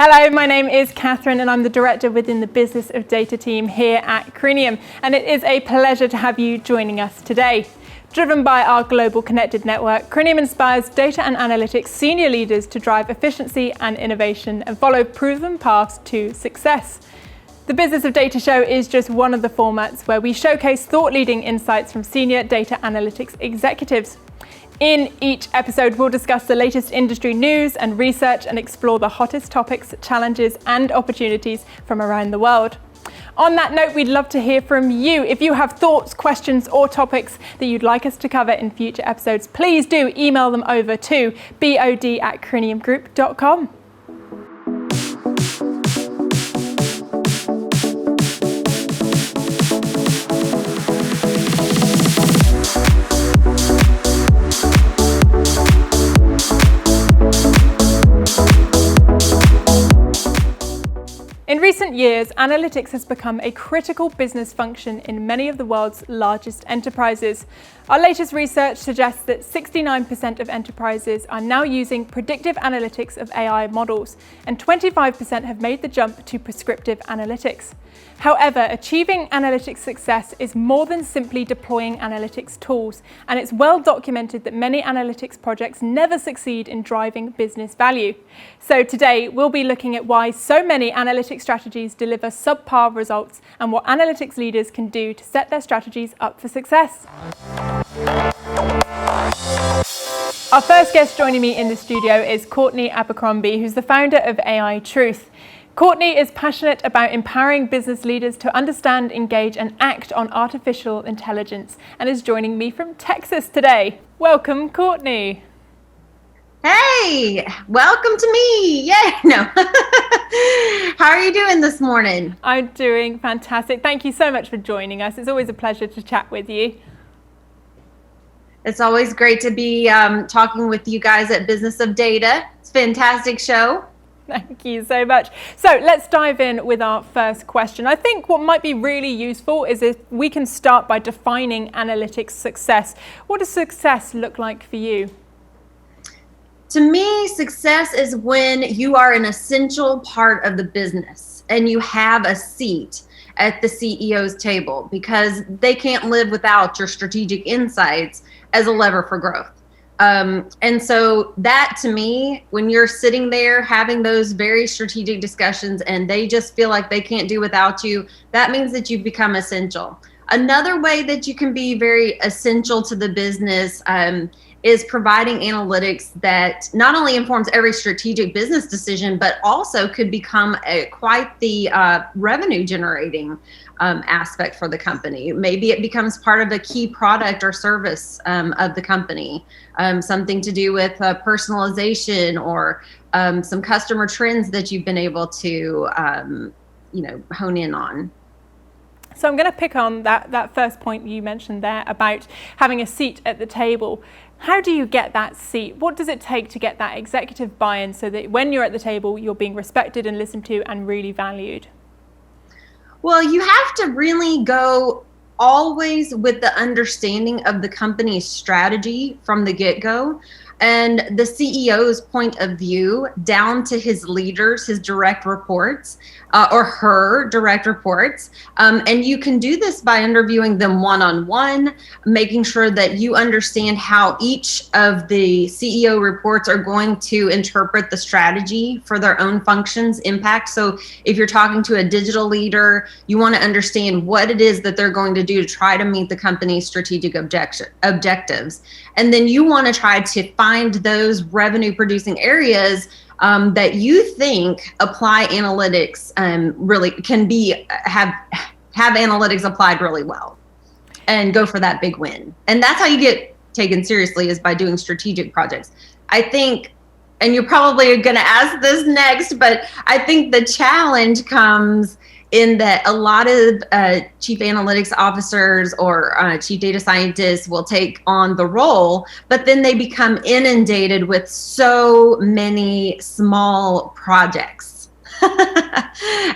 Hello, my name is Catherine and I'm the Director within the Business of Data team here at Cortnie, and it is a pleasure to have you joining us today. Driven by our global connected network, Cortnie inspires data and analytics senior leaders to drive efficiency and innovation and follow proven paths to success. The Business of Data show is just one of the formats where we showcase thought-leading insights from senior data analytics executives. In each episode, we'll discuss the latest industry news and research and explore the hottest topics, challenges, and opportunities from around the world. On that note, we'd love to hear from you. If you have thoughts, questions, or topics that you'd like us to cover in future episodes, please do email them over to bod@cortniegroup.com. In recent years, analytics has become a critical business function in many of the world's largest enterprises. Our latest research suggests that 69% of enterprises are now using predictive analytics of AI models, and 25% have made the jump to prescriptive analytics. However, achieving analytics success is more than simply deploying analytics tools, and it's well documented that many analytics projects never succeed in driving business value. So today, we'll be looking at why so many analytics strategies deliver subpar results and what analytics leaders can do to set their strategies up for success. Our first guest joining me in the studio is Courtney Abercrombie, who's the founder of AI Truth. Courtney is passionate about empowering business leaders to understand, engage, and act on artificial intelligence, and is joining me from Texas today. Welcome, Courtney. Hey, welcome to me. Yay. No. How are you doing this morning? I'm doing fantastic. Thank you so much for joining us. It's always a pleasure to chat with you. It's always great to be talking with you guys at Business of Data. It's a fantastic show. Thank you so much. So let's dive in with our first question. I think what might be really useful is if we can start by defining analytics success. What does success look like for you? To me, success is when you are an essential part of the business and you have a seat at the CEO's table, because they can't live without your strategic insights as a lever for growth. And so that, to me, when you're sitting there having those very strategic discussions and they just feel like they can't do without you, that means that you've become essential. Another way that you can be very essential to the business is providing analytics that not only informs every strategic business decision, but also could become quite the revenue generating aspect for the company. Maybe it becomes part of a key product or service of the company, something to do with personalization or some customer trends that you've been able to hone in on. So I'm going to pick on that first point you mentioned there about having a seat at the table. How do you get that seat? What does it take to get that executive buy-in so that when you're at the table, you're being respected and listened to and really valued? Well, you have to really go always with the understanding of the company's strategy from the get-go and the CEO's point of view down to his leaders, his direct reports, or her direct reports. And you can do this by interviewing them one-on-one, making sure that you understand how each of the CEO reports are going to interpret the strategy for their own functions impact. So if you're talking to a digital leader, you want to understand what it is that they're going to do to try to meet the company's strategic objectives. And then you want to try to find those revenue producing areas that you think apply analytics really can have analytics applied really well, and go for that big win. And that's how you get taken seriously, is by doing strategic projects. I think, and you're probably going to ask this next, but I think the challenge comes in that a lot of chief analytics officers or chief data scientists will take on the role, but then they become inundated with so many small projects.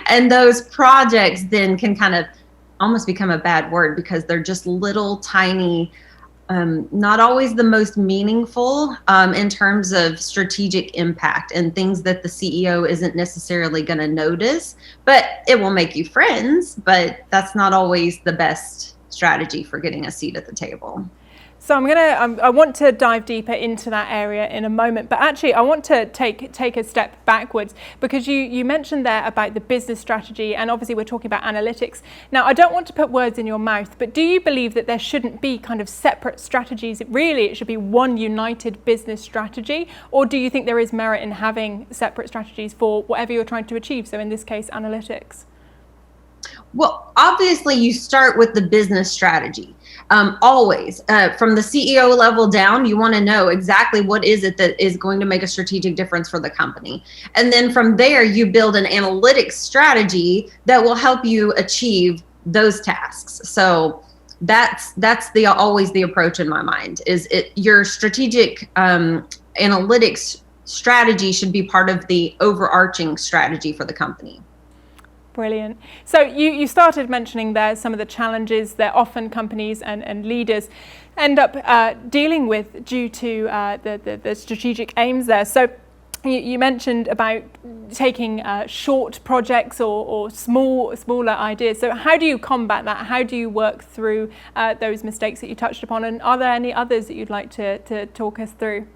And those projects then can kind of almost become a bad word, because they're just little tiny not always the most meaningful in terms of strategic impact and things that the CEO isn't necessarily going to notice, but it will make you friends, but that's not always the best strategy for getting a seat at the table. So I want to dive deeper into that area in a moment, but actually I want to take a step backwards, because you mentioned there about the business strategy, and obviously we're talking about analytics. Now, I don't want to put words in your mouth, but do you believe that there shouldn't be kind of separate strategies? It should be one united business strategy, or do you think there is merit in having separate strategies for whatever you're trying to achieve? So in this case, analytics. Well, obviously you start with the business strategy. Always from the CEO level down, you want to know exactly what is it that is going to make a strategic difference for the company. And then from there, you build an analytics strategy that will help you achieve those tasks. So that's always the approach in my mind, is your strategic analytics strategy should be part of the overarching strategy for the company. Brilliant. So you started mentioning there some of the challenges that often companies and leaders end up dealing with due to the strategic aims there. So you mentioned about taking short projects or smaller ideas. So how do you combat that? How do you work through those mistakes that you touched upon? And are there any others that you'd like to talk us through?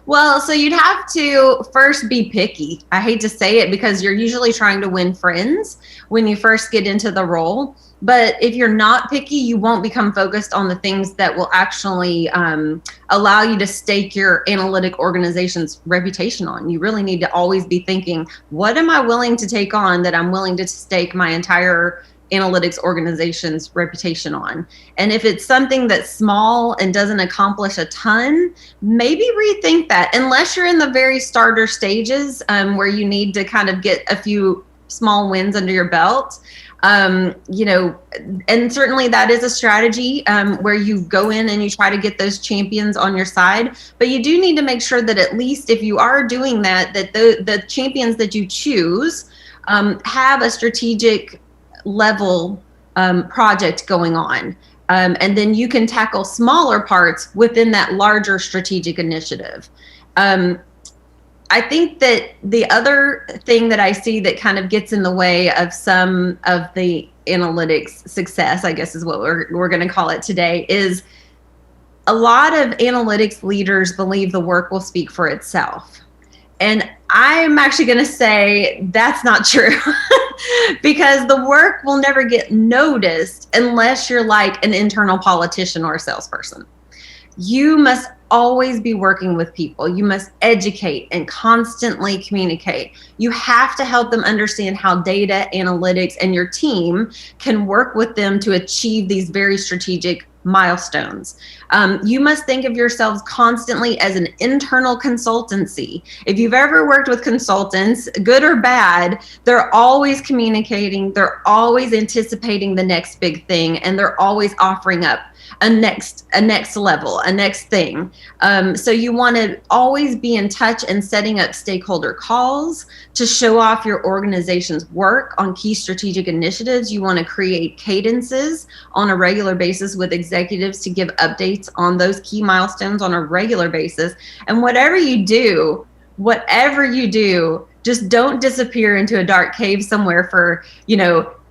Well, so you'd have to first be picky. I hate to say it, because you're usually trying to win friends when you first get into the role. But if you're not picky, you won't become focused on the things that will actually allow you to stake your analytic organization's reputation on. You really need to always be thinking, what am I willing to take on that I'm willing to stake my entire analytics organization's reputation on? And if it's something that's small and doesn't accomplish a ton, maybe rethink that, unless you're in the very starter stages where you need to kind of get a few small wins under your belt. And certainly that is a strategy where you go in and you try to get those champions on your side. But you do need to make sure that at least if you are doing that, that the champions that you choose have a strategic level project going on. And then you can tackle smaller parts within that larger strategic initiative. I think that the other thing that I see that kind of gets in the way of some of the analytics success, I guess is what we're going to call it today, is a lot of analytics leaders believe the work will speak for itself. And I'm actually going to say that's not true because the work will never get noticed unless you're like an internal politician or a salesperson. You must always be working with people. You must educate and constantly communicate. You have to help them understand how data analytics and your team can work with them to achieve these very strategic milestones. You must think of yourselves constantly as an internal consultancy. If you've ever worked with consultants, good or bad, they're always communicating, they're always anticipating the next big thing, and they're always offering up a next level, a next thing. So you want to always be in touch and setting up stakeholder calls to show off your organization's work on key strategic initiatives. You want to create cadences on a regular basis with executives to give updates on those key milestones on a regular basis. And whatever you do, just don't disappear into a dark cave somewhere for,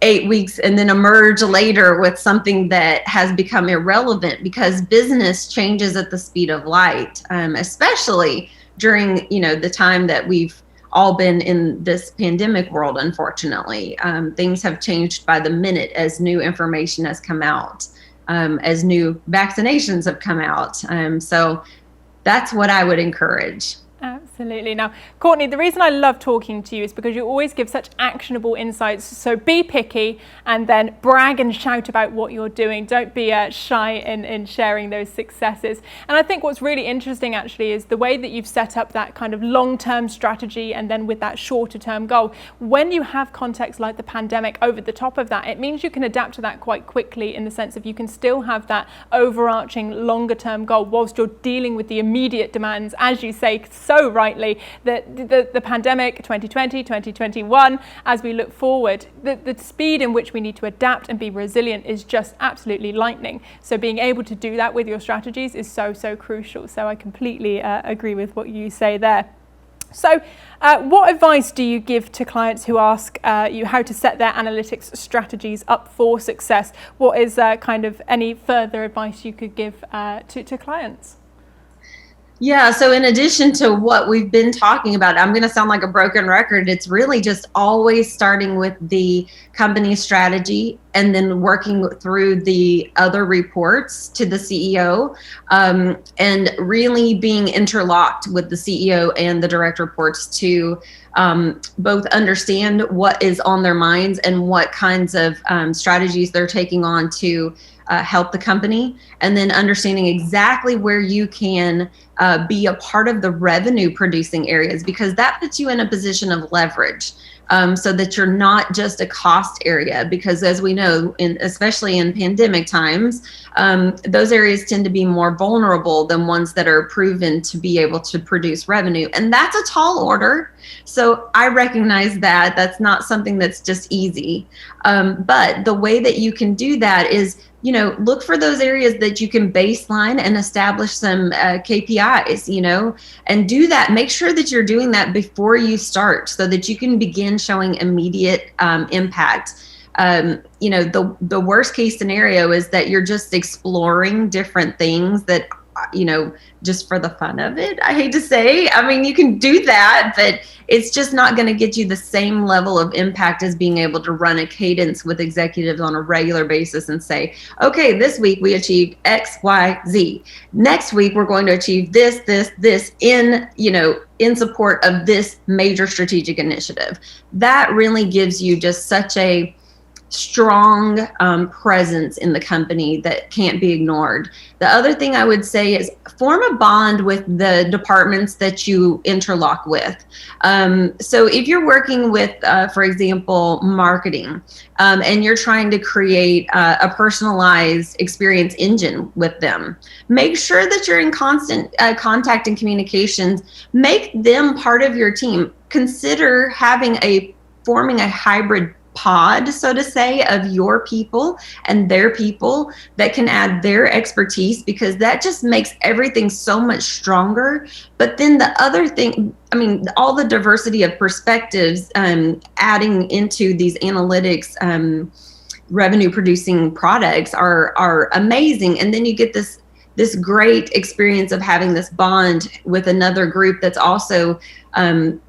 8 weeks and then emerge later with something that has become irrelevant, because business changes at the speed of light, especially during, the time that we've all been in this pandemic world. Unfortunately, things have changed by the minute as new information has come out, as new vaccinations have come out. So that's what I would encourage. Absolutely. Now, Courtney, the reason I love talking to you is because you always give such actionable insights. So be picky and then brag and shout about what you're doing. Don't be shy in sharing those successes. And I think what's really interesting actually is the way that you've set up that kind of long-term strategy and then with that shorter-term goal. When you have contexts like the pandemic over the top of that, it means you can adapt to that quite quickly, in the sense of you can still have that overarching longer-term goal whilst you're dealing with the immediate demands, as you say so right, rightly, that the pandemic 2020, 2021, as we look forward, the speed in which we need to adapt and be resilient is just absolutely lightning. So being able to do that with your strategies is so crucial. So I completely agree with what you say there. So what advice do you give to clients who ask you how to set their analytics strategies up for success? What is kind of any further advice you could give to clients? Yeah, so in addition to what we've been talking about, I'm going to sound like a broken record. It's really just always starting with the company strategy and then working through the other reports to the CEO, and really being interlocked with the CEO and the direct reports to both understand what is on their minds and what kinds of strategies they're taking on to help the company, and then understanding exactly where you can be a part of the revenue producing areas, because that puts you in a position of leverage, so that you're not just a cost area, because as we know, especially in pandemic times, those areas tend to be more vulnerable than ones that are proven to be able to produce revenue. And that's a tall order. So I recognize that that's not something that's just easy. But the way that you can do that is, look for those areas that you can baseline and establish some KPIs, and do that. Make sure that you're doing that before you start so that you can begin showing immediate impact. The worst case scenario is that you're just exploring different things that, just for the fun of it. I hate to say, you can do that, but it's just not going to get you the same level of impact as being able to run a cadence with executives on a regular basis and say, okay, this week we achieved X, Y, Z. Next week, we're going to achieve this in support of this major strategic initiative. That really gives you just such a strong presence in the company that can't be ignored. The other thing I would say is form a bond with the departments that you interlock with. So if you're working with, for example, marketing, and you're trying to create a personalized experience engine with them, make sure that you're in constant contact and communications. Make them part of your team. Consider forming a hybrid pod, so to say, of your people and their people that can add their expertise, because that just makes everything so much stronger. But then the other thing, all the diversity of perspectives adding into these analytics revenue producing products are amazing. And then you get this great experience of having this bond with another group that's also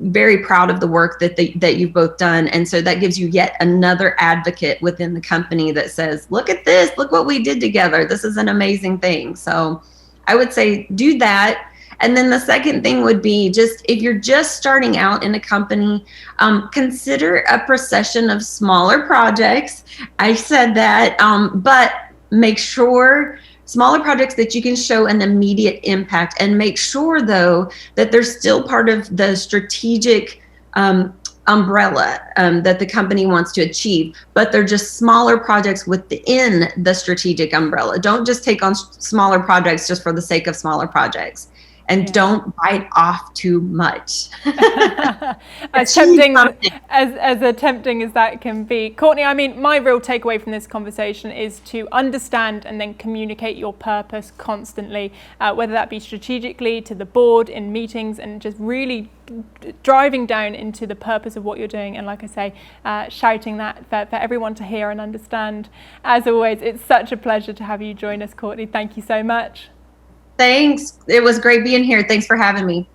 very proud of the work that you've both done. And so that gives you yet another advocate within the company that says, look at this, look what we did together. This is an amazing thing. So I would say do that. And then the second thing would be, just if you're just starting out in a company, consider a procession of smaller projects. I said that, but make sure smaller projects that you can show an immediate impact, and make sure though that they're still part of the strategic umbrella that the company wants to achieve, but they're just smaller projects within the strategic umbrella. Don't just take on smaller projects just for the sake of smaller projects. And don't bite off too much. as tempting as that can be. Courtney, my real takeaway from this conversation is to understand and then communicate your purpose constantly, whether that be strategically to the board in meetings, and just really driving down into the purpose of what you're doing. And like I say, shouting that for everyone to hear and understand. As always, it's such a pleasure to have you join us, Courtney. Thank you so much. Thanks. It was great being here. Thanks for having me.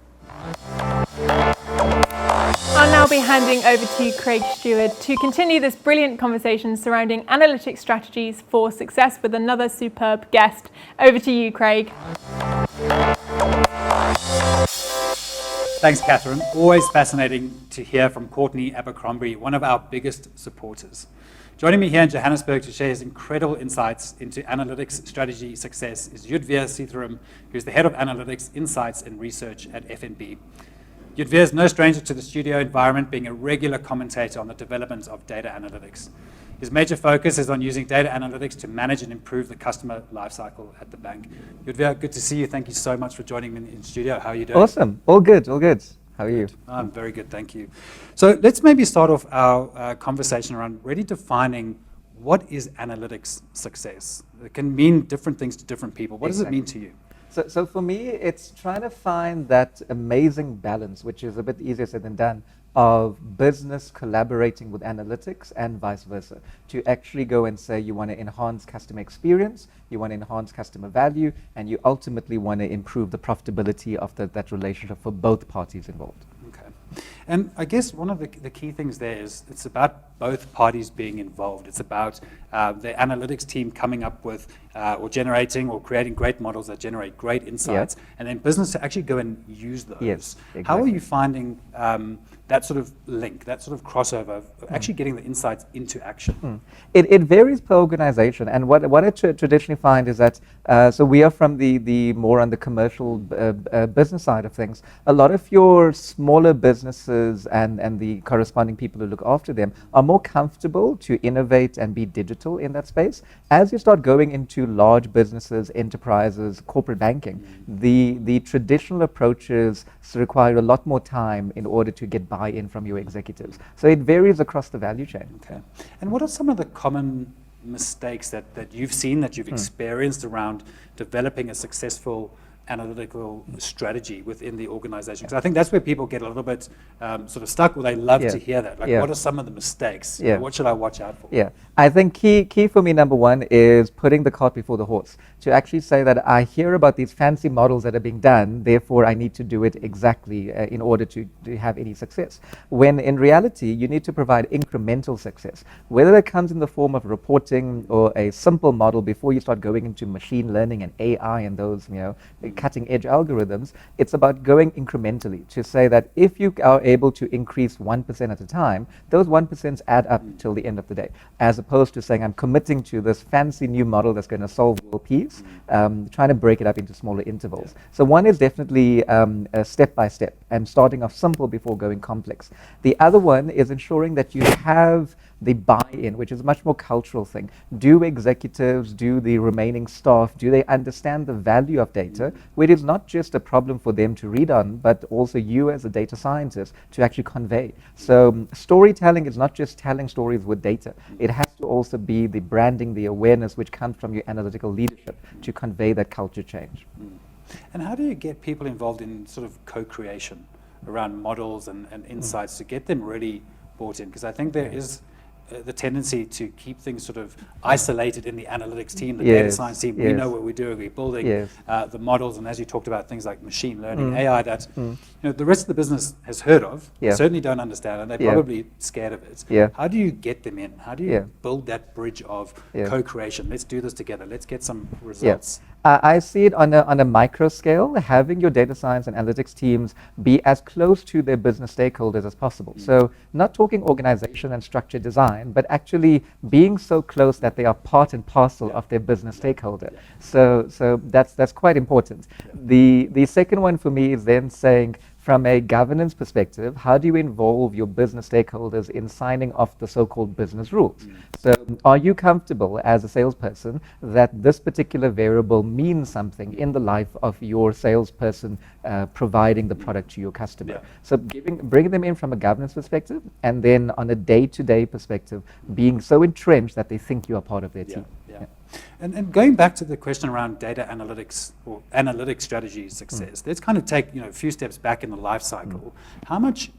I'll now be handing over to Craig Stewart to continue this brilliant conversation surrounding analytics strategies for success with another superb guest. Over to you, Craig. Thanks, Catherine. Always fascinating to hear from Courtney Abercrombie, one of our biggest supporters. Joining me here in Johannesburg to share his incredible insights into analytics strategy success is Yudhvir Seetharam, who's the head of analytics, insights, and research at FNB. Yudhvir is no stranger to the studio environment, being a regular commentator on the development of data analytics. His major focus is on using data analytics to manage and improve the customer lifecycle at the bank. Yudhvir, good to see you. Thank you so much for joining me in studio. How are you doing? Awesome. All good, all good. How are you? I'm very good, thank you. So let's maybe start off our conversation around really defining what is analytics success. It can mean different things to different people. What does it mean to you? So for me, it's trying to find that amazing balance, which is a bit easier said than done, of business collaborating with analytics and vice versa, to actually go and say you want to enhance customer experience, you want to enhance customer value, and you ultimately want to improve the profitability of that relationship for both parties involved. Okay. And I guess one of the key things there is it's about both parties being involved. It's about the analytics team coming up with or generating or creating great models that generate great insights, and then business to actually go and use those. Yes, exactly. How are you finding that sort of link, that sort of crossover of actually getting the insights into action? It varies per organization, and what I traditionally find is that, so we are from the more on the commercial business side of things. A lot of your smaller businesses and the corresponding people who look after them are more comfortable to innovate and be digital in that space. As you start going into large businesses, enterprises, corporate banking, the traditional approaches require a lot more time in order to get buy-in from your executives. So it varies across the value chain. Okay. And what are some of the common mistakes that you've seen, that you've experienced around developing a successful analytical strategy within the organization? Because I think that's where people get a little bit sort of stuck, or they love to hear that. Like, what are some of the mistakes? What should I watch out for? Yeah, I think key for me, number one, is putting the cart before the horse. To actually say that I hear about these fancy models that are being done, therefore I need to do it exactly in order to have any success. When in reality, you need to provide incremental success. Whether it comes in the form of reporting or a simple model before you start going into machine learning and AI and those, cutting edge algorithms, it's about going incrementally to say that if you are able to increase 1% at a time, those 1% add up till the end of the day, as opposed to saying I'm committing to this fancy new model that's going to solve world peace, trying to break it up into smaller intervals. So one is definitely step by step and starting off simple before going complex. The other one is ensuring that you have the buy-in, which is a much more cultural thing. Do executives, do the remaining staff, do they understand the value of data, which is not just a problem for them to read on, but also you as a data scientist to actually convey. So storytelling is not just telling stories with data. It has to also be the branding, the awareness, which comes from your analytical leadership to convey that culture change. And how do you get people involved in sort of co-creation around models and insights to get them really bought in? Because I think there is the tendency to keep things sort of isolated in the analytics team, the data science team. We know what we're doing, we're building the models, and as you talked about, things like machine learning, AI, that the rest of the business has heard of, certainly don't understand, and they're probably scared of it. How do you get them in? How do you build that bridge of co-creation? Let's do this together. Let's get some results. I see it on a micro scale, having your data science and analytics teams be as close to their business stakeholders as possible. So not talking organization and structure design, but actually being so close that they are part and parcel of their business stakeholder. So that's quite important. The second one for me is then saying, from a governance perspective, how do you involve your business stakeholders in signing off the so-called business rules? So are you comfortable as a salesperson that this particular variable means something in the life of your salesperson providing the product to your customer? So bringing them in from a governance perspective, and then on a day-to-day perspective, being so entrenched that they think you are part of their team. And going back to the question around data analytics or analytic strategy success, let's kind of take a few steps back in the life cycle. How much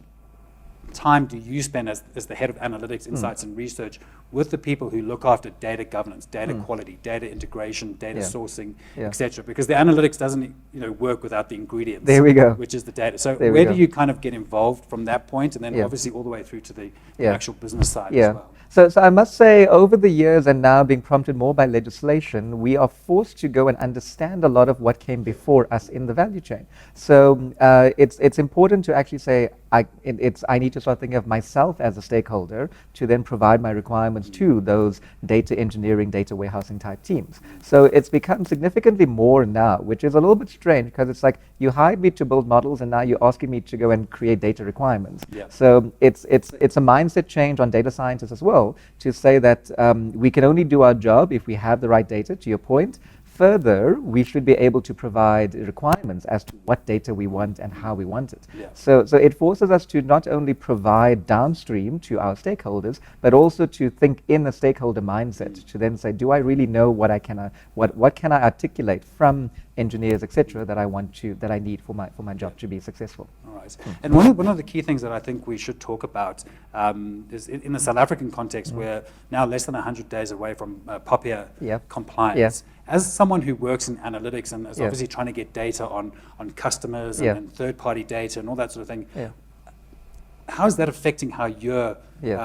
time do you spend as the head of analytics, insights and research with the people who look after data governance, data quality, data integration, data sourcing, etc.? Because the analytics doesn't work without the ingredients. There we go. Which is the data. So where do you kind of get involved from that point, and then obviously all the way through to the actual business side as well? So I must say, over the years and now being prompted more by legislation, we are forced to go and understand a lot of what came before us in the value chain. So it's important to actually say, I need to start thinking of myself as a stakeholder to then provide my requirements to those data engineering, data warehousing type teams. So it's become significantly more now, which is a little bit strange because it's like you hired me to build models and now you're asking me to go and create data requirements. Yeah. So it's a mindset change on data scientists as well to say that we can only do our job if we have the right data, to your point. Further, we should be able to provide requirements as to what data we want and how we want it. Yeah. So it forces us to not only provide downstream to our stakeholders, but also to think in a stakeholder mindset to then say, do I really know what can I articulate from engineers, etc., that I need for my job to be successful. All right. And one of the key things that I think we should talk about is in the South African context, we're now less than 100 days away from POPIA compliance. As someone who works in analytics and is obviously trying to get data on customers and third-party data and all that sort of thing, how is that affecting how you're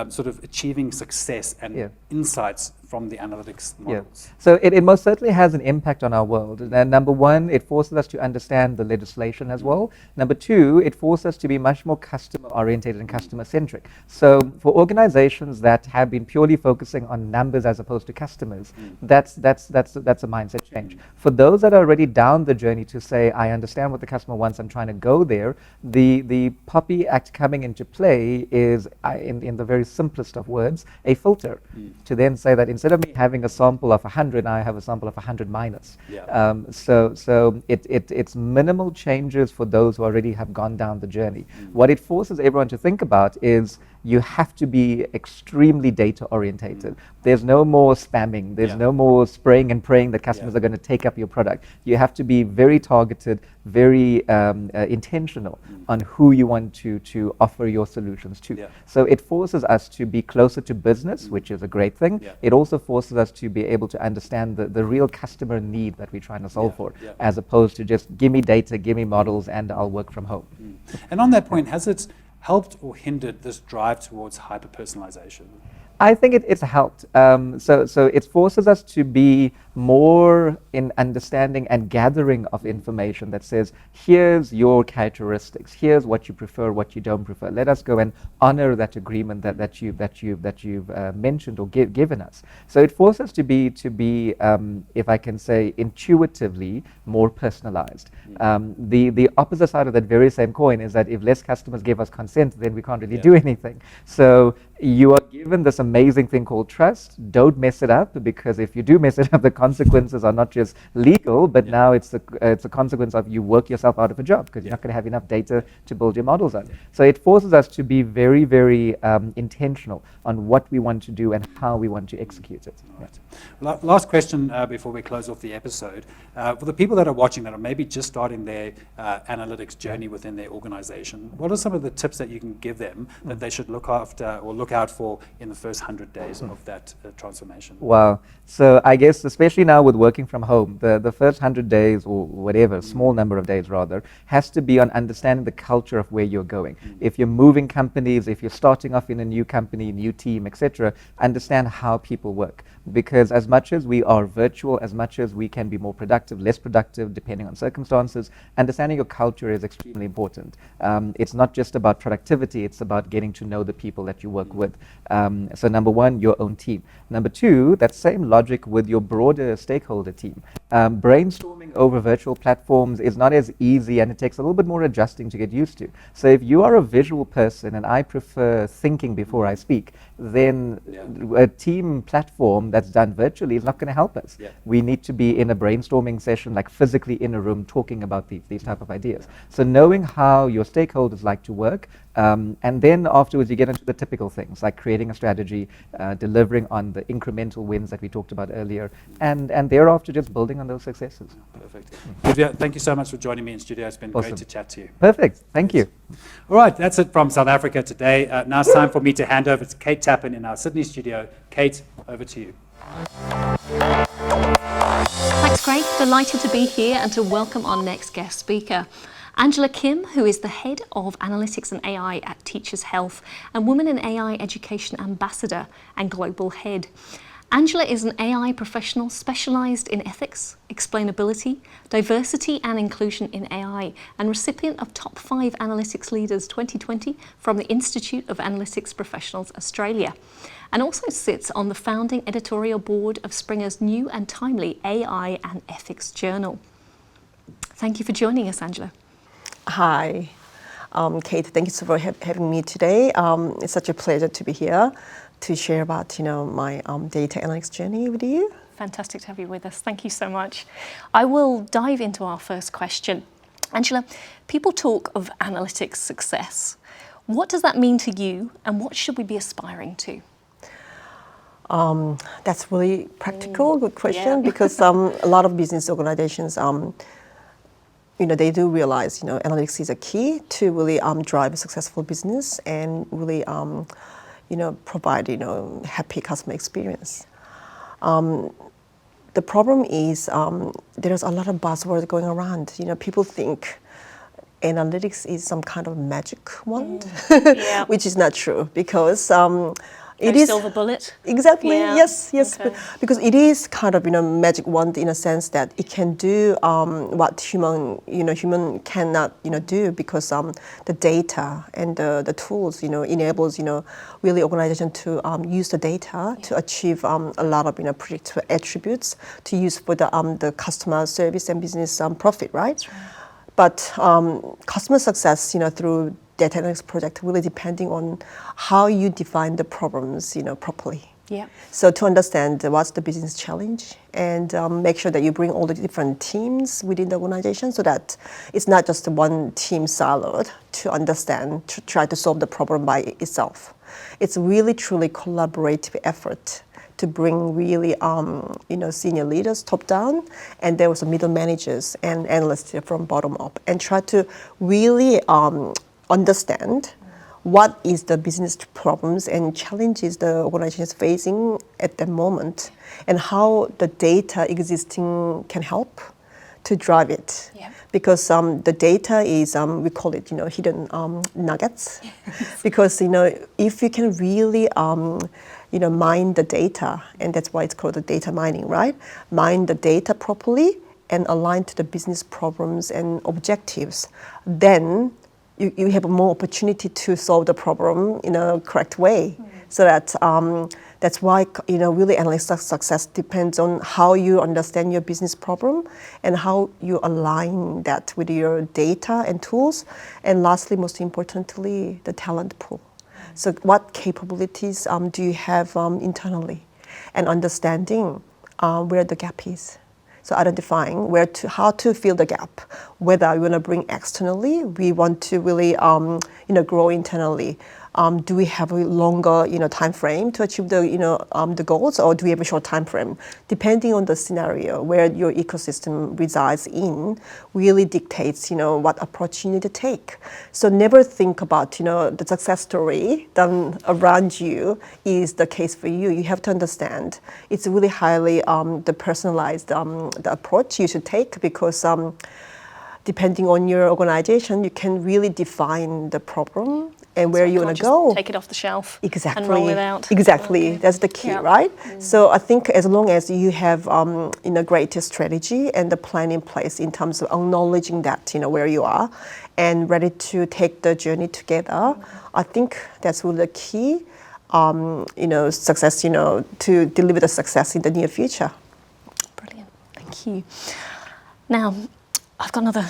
sort of achieving success and insights from the analytics models? So it most certainly has an impact on our world. And number one, it forces us to understand the legislation as well. Number two, it forces us to be much more customer oriented and customer centric. So for organizations that have been purely focusing on numbers as opposed to customers, that's a mindset change. For those that are already down the journey to say, I understand what the customer wants, I'm trying to go there, the POPI Act coming into play is, in the very simplest of words, a filter to then say that instead of me having a sample of 100, I have a sample of 100 minus. So it's minimal changes for those who already have gone down the journey. What it forces everyone to think about is you have to be extremely data orientated. There's no more spamming. There's no more spraying and praying that customers are going to take up your product. You have to be very targeted, very intentional on who you want to offer your solutions to. So it forces us to be closer to business, which is a great thing. It also forces us to be able to understand the real customer need that we're trying to solve for, as opposed to just give me data, give me models, and I'll work from home. And on that point, has it helped or hindered this drive towards hyper-personalization? I think it's helped. So it forces us to be more in understanding and gathering of information that says, here's your characteristics, here's what you prefer, what you don't prefer. Let us go and honor that agreement that you've mentioned or given us. So it forces us to be, if I can say, intuitively more personalized. The opposite side of that very same coin is that if less customers give us consent, then we can't really do anything. So you are given this amazing thing called trust. Don't mess it up, because if you do mess it up, the consequences are not just legal, but now it's a consequence of you work yourself out of a job because you're not going to have enough data to build your models on. So it forces us to be very, very intentional on what we want to do and how we want to execute it. Right. Last question before we close off the episode. For the people that are watching that are maybe just starting their analytics journey within their organization, what are some of the tips that you can give them that they should look after or look out for in the first 100 days of that transformation? Wow. So I guess especially now with working from home, the first 100 days or whatever, small number of days rather, has to be on understanding the culture of where you're going. If you're moving companies, if you're starting off in a new company, new team, etc., understand how people work. Because as much as we are virtual, as much as we can be more productive, less productive, depending on circumstances, understanding your culture is extremely important. It's not just about productivity, it's about getting to know the people that you work with. So number one, your own team. Number two, that same logic with your broader stakeholder team. Brainstorming over virtual platforms is not as easy, and it takes a little bit more adjusting to get used to. So if you are a visual person and I prefer thinking before I speak, then a team platform that's done virtually is not going to help us. We need to be in a brainstorming session, like physically in a room talking about these type of ideas. So knowing how your stakeholders like to work, and then afterwards you get into the typical things like creating a strategy, delivering on the incremental wins that we talked about earlier, and thereafter just building on those successes. Perfect. Yudhvir, thank you so much for joining me in studio. It's been great to chat to you. Perfect. Thank you. All right, that's it from South Africa today. Now it's time for me to hand over to Kate Tappan in our Sydney studio. Kate, over to you. Thanks, Craig. Delighted to be here and to welcome our next guest speaker. Angela Kim, who is the Head of Analytics and AI at Teachers Health and Women in AI Education Ambassador and Global Head. Angela is an AI professional specialised in ethics, explainability, diversity and inclusion in AI, and recipient of Top 5 Analytics Leaders 2020 from the Institute of Analytics Professionals Australia, and also sits on the founding editorial board of Springer's new and timely AI and Ethics Journal. Thank you for joining us, Angela. Hi, Kate. Thank you so much for having me today. It's such a pleasure to be here to share about my data analytics journey with you. Fantastic to have you with us. Thank you so much. I will dive into our first question. Angela, people talk of analytics success. What does that mean to you, and what should we be aspiring to? That's really practical, good question, because a lot of business organizations, they do realize, analytics is a key to really drive a successful business and really, provide, happy customer experience. The problem is there's a lot of buzzwords going around. People think analytics is some kind of magic wand, which is not true, because it is silver bullet. Exactly. Yeah. Yes. Okay. Because it is kind of magic wand in a sense that it can do what human cannot do, because the data and the tools enables really organization to use the data to achieve a lot of predictive attributes to use for the customer service and business profit, right? That's right. But customer success through data analytics project really depending on how you define the problems properly. Yeah. So to understand what's the business challenge, and make sure that you bring all the different teams within the organization, so that it's not just one team siloed to understand, to try to solve the problem by itself. It's really truly collaborative effort to bring really senior leaders top down, and there was middle managers and analysts from bottom up, and try to really understand what is the business problems and challenges the organization is facing at the moment, and how the data existing can help to drive it. Yeah. Because the data is, we call it, hidden nuggets. Because, if you can really, mine the data, and that's why it's called the data mining, right? Mine the data properly and align to the business problems and objectives, then you have more opportunity to solve the problem in a correct way. So that's why really analytics success depends on how you understand your business problem and how you align that with your data and tools, and lastly, most importantly, the talent pool. So what capabilities do you have internally, and understanding where the gap is. So identifying how to fill the gap, whether we want to bring externally, we want to really grow internally. Do we have a longer time frame to achieve the goals, or do we have a short time frame? Depending on the scenario where your ecosystem resides in, really dictates what approach you need to take. So never think about the success story done around you is the case for you. You have to understand it's really highly the personalized the approach you should take, because depending on your organization, you can really define the problem and where you want to go. Take it off the shelf. Exactly. And roll it out. Exactly. Okay. That's the key, Yeah. right? So I think as long as you have great strategy and the plan in place in terms of acknowledging that where you are and ready to take the journey together, I think that's really the key. Success. To deliver the success in the near future. Brilliant. Thank you. Now, I've got another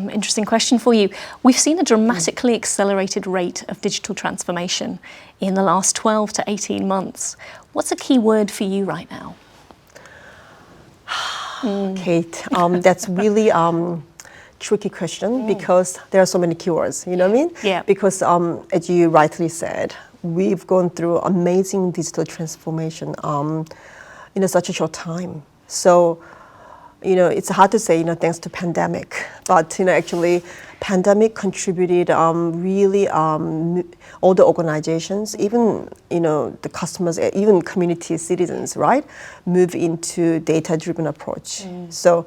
interesting question for you. We've seen a dramatically accelerated rate of digital transformation in the last 12 to 18 months. What's a key word for you right now? Kate, that's really tricky question, because there are so many keywords, you know what I mean? Yeah. Because as you rightly said, we've gone through amazing digital transformation in such a short time. So, it's hard to say, thanks to pandemic, but actually, pandemic contributed really all the organizations, even the customers, even community citizens, right, move into data-driven approach. So,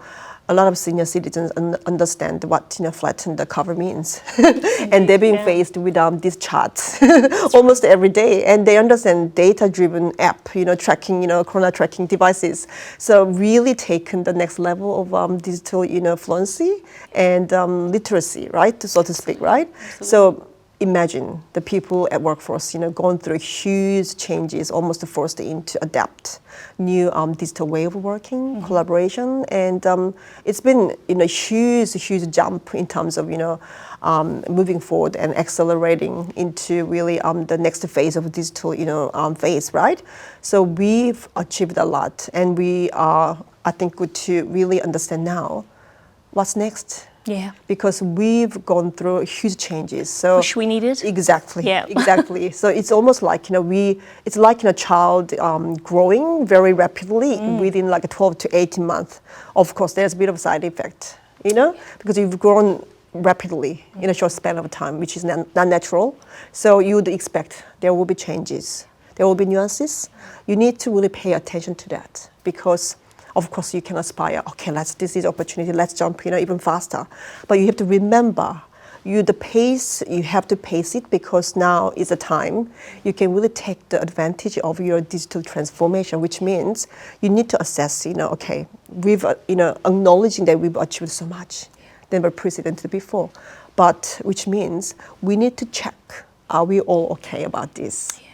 a lot of senior citizens understand what flatten the cover means, and they're being faced with these charts almost every day, and they understand data-driven app, tracking, corona tracking devices. So really taken the next level of digital, fluency and literacy, right, so to speak, right? Absolutely. So imagine the people at workforce, going through huge changes, almost forced to adapt new digital way of working, collaboration, and it's been a huge jump in terms of moving forward and accelerating into really the next phase of digital phase, right? So we've achieved a lot, and we are, I think, good to really understand now what's next. Yeah. Because we've gone through huge changes. So Which we needed. Exactly. Yeah. Exactly. So it's almost like it's like a child growing very rapidly within like 12 to 18 months. Of course, there's a bit of side effect, because you've grown rapidly in a short span of time, which is not natural. So you would expect there will be changes, there will be nuances. You need to really pay attention to that, because of course, you can aspire, okay, this is opportunity, let's jump, even faster. But you have to remember, you have to pace it, because now is a time you can really take the advantage of your digital transformation, which means you need to assess, okay, we've, acknowledging that we've achieved so much, never precedented before. But which means we need to check, are we all okay about this? Yeah.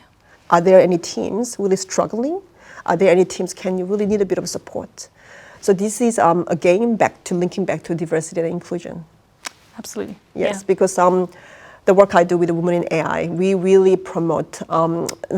Are there any teams really struggling? Are there any teams can you really need a bit of support? So this is again linking back to diversity and inclusion. Absolutely. Yes, because the work I do with the Women in AI, we really promote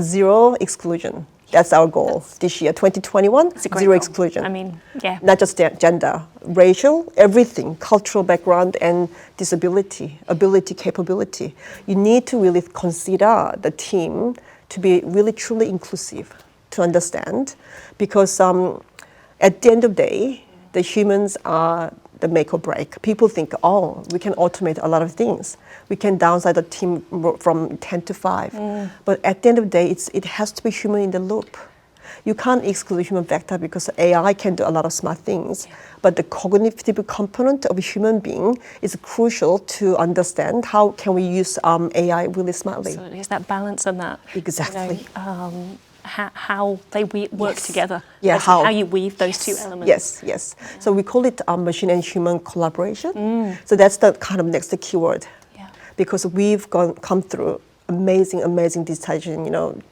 zero exclusion. That's our goal this year, 2021. Zero exclusion. I mean, yeah. Not just gender, racial, everything, cultural background, and disability, ability, capability. You need to really consider the team to be really truly inclusive, to understand, because at the end of the day, the humans are the make or break. People think, we can automate a lot of things. We can downsize the team from 10 to 5. But at the end of the day, it has to be human in the loop. You can't exclude human factor, because AI can do a lot of smart things. But the cognitive component of a human being is crucial to understand how can we use AI really smartly. Absolutely. It's that balance and that. Exactly. How they work together. Yeah, how you weave those two elements. Yes. So we call it machine and human collaboration. So that's the kind of next keyword. Yeah. Because we've come through amazing digitization,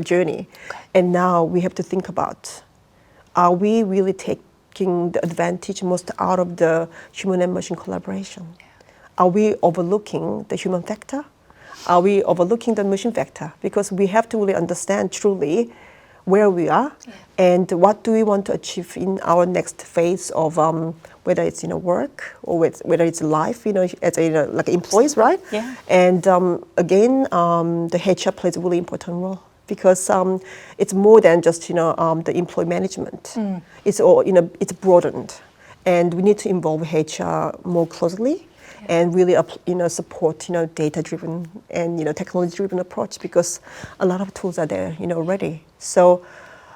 journey, and now we have to think about: are we really taking the advantage most out of the human and machine collaboration? Yeah. Are we overlooking the human factor? Are we overlooking the machine factor? Because we have to really understand truly where we are and what do we want to achieve in our next phase of whether it's work or whether it's life, as like employees, right? Yeah. And again, the HR plays a really important role, because it's more than just the employee management. It's all it's broadened, and we need to involve HR more closely. And really, support, data-driven and, technology-driven approach, because a lot of tools are there, already. So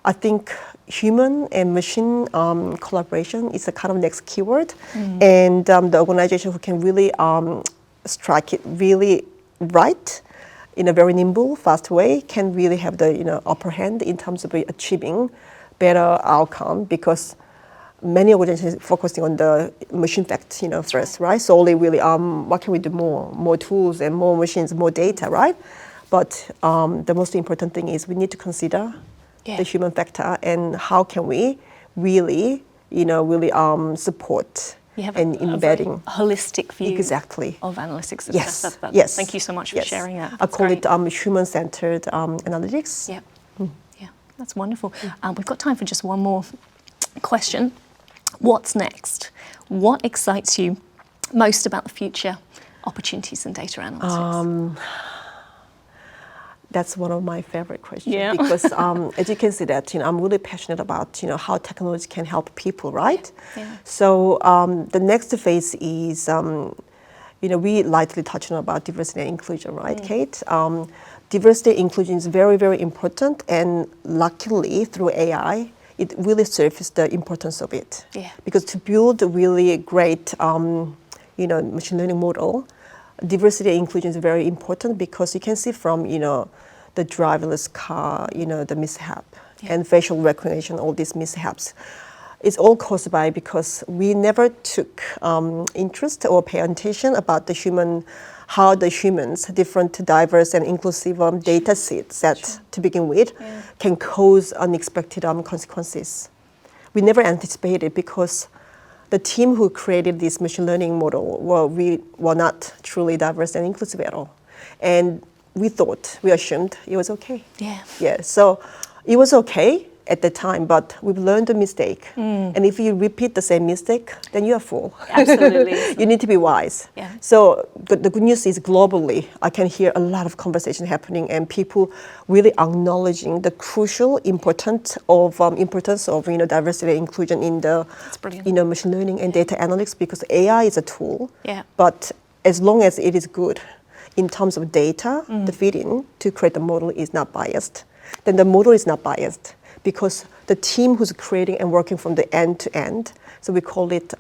I think human and machine collaboration is a kind of next keyword. And the organization who can really strike it really right in a very nimble, fast way can really have the, upper hand in terms of achieving better outcome, because many organizations focusing on the machine fact, first, right? So they really, what can we do more tools and more machines, more data, right? But the most important thing is we need to consider the human factor and how can we really, support and embedding a holistic view of analytics. Yes. Thank you so much for sharing that. I call it human-centered analytics. Yeah, that's wonderful. We've got time for just one more question. What's next? What excites you most about the future opportunities in data analytics? That's one of my favorite questions, because as you can see that I'm really passionate about how technology can help people, right? Yeah. So the next phase is we lightly touched on about diversity and inclusion, right, Kate? Diversity and inclusion is very, very important, and luckily through AI, it really surfaced the importance of it. Yeah. Because to build a really great, machine learning model, diversity and inclusion is very important, because you can see from, the driverless car, the mishap, and facial recognition, all these mishaps. It's all caused by because we never took interest or pay attention about how the humans, different diverse and inclusive data sets that to begin with can cause unexpected consequences. We never anticipated, because the team who created this machine learning model were not truly diverse and inclusive at all. And we assumed it was okay. Yeah, so it was okay at the time, but we've learned a mistake. And if you repeat the same mistake, then you're a fool. Absolutely. You need to be wise. Yeah. So the good news is globally, I can hear a lot of conversation happening, and people really acknowledging the crucial importance of diversity and inclusion in the machine learning and data analytics, because AI is a tool. Yeah. But as long as it is good in terms of data, the feed-in to create the model is not biased, then the model is not biased, because the team who's creating and working from the end to end, so we call it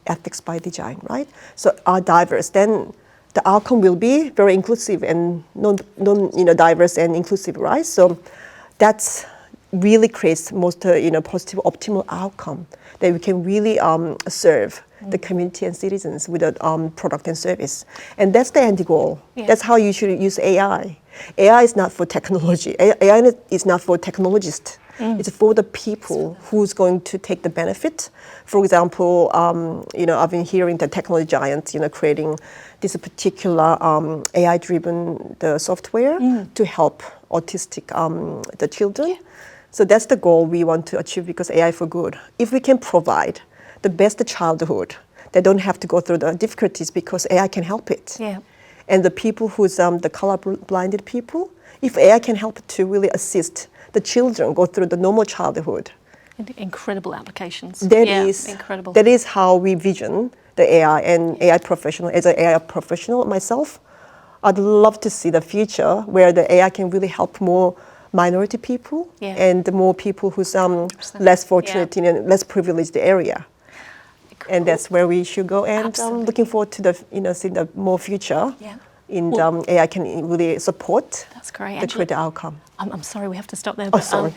ethics by design, right? So are diverse, then the outcome will be very inclusive and diverse and inclusive, right? So that's really creates most positive optimal outcome that we can really serve the community and citizens with a product and service. And that's the end goal. Yeah. That's how you should use AI. AI is not for technology. AI is not for technologists. It's for the people who's going to take the benefit. For example, I've been hearing the technology giants, creating this particular AI-driven software to help autistic the children. So that's the goal we want to achieve, because AI for good. If we can provide the best childhood, they don't have to go through the difficulties, because AI can help it. Yeah. And the people who's the color-blinded people, if AI can help to really assist the children go through the normal childhood. Incredible applications. That is incredible. That is how we vision the AI and AI professional. As an AI professional myself, I'd love to see the future where the AI can really help more minority people and more people who's less fortunate in a less privileged area. Cool. And that's where we should go. And I'm looking forward to seeing the more future. In AI can really support the creative outcome. I'm sorry, we have to stop there. But, sorry.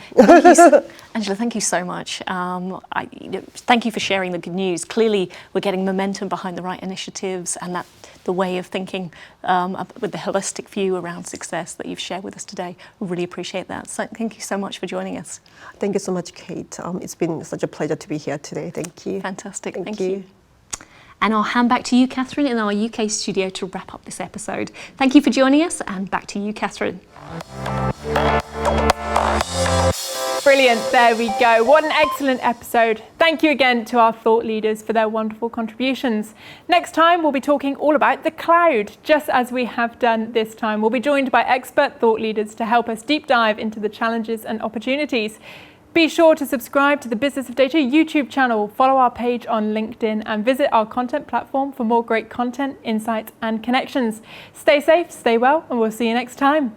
Angela, thank you so much. Thank you for sharing the good news. Clearly, we're getting momentum behind the right initiatives, and that the way of thinking with the holistic view around success that you've shared with us today. We really appreciate that. So thank you so much for joining us. Thank you so much, Kate. It's been such a pleasure to be here today. Thank you. Fantastic. Thank you. And I'll hand back to you, Catherine, in our UK studio to wrap up this episode. Thank you for joining us, and back to you, Catherine. Brilliant, there we go. What an excellent episode. Thank you again to our thought leaders for their wonderful contributions. Next time, we'll be talking all about the cloud, just as we have done this time. We'll be joined by expert thought leaders to help us deep dive into the challenges and opportunities. Be sure to subscribe to the Business of Data YouTube channel, follow our page on LinkedIn, and visit our content platform for more great content, insights, and connections. Stay safe, stay well, and we'll see you next time.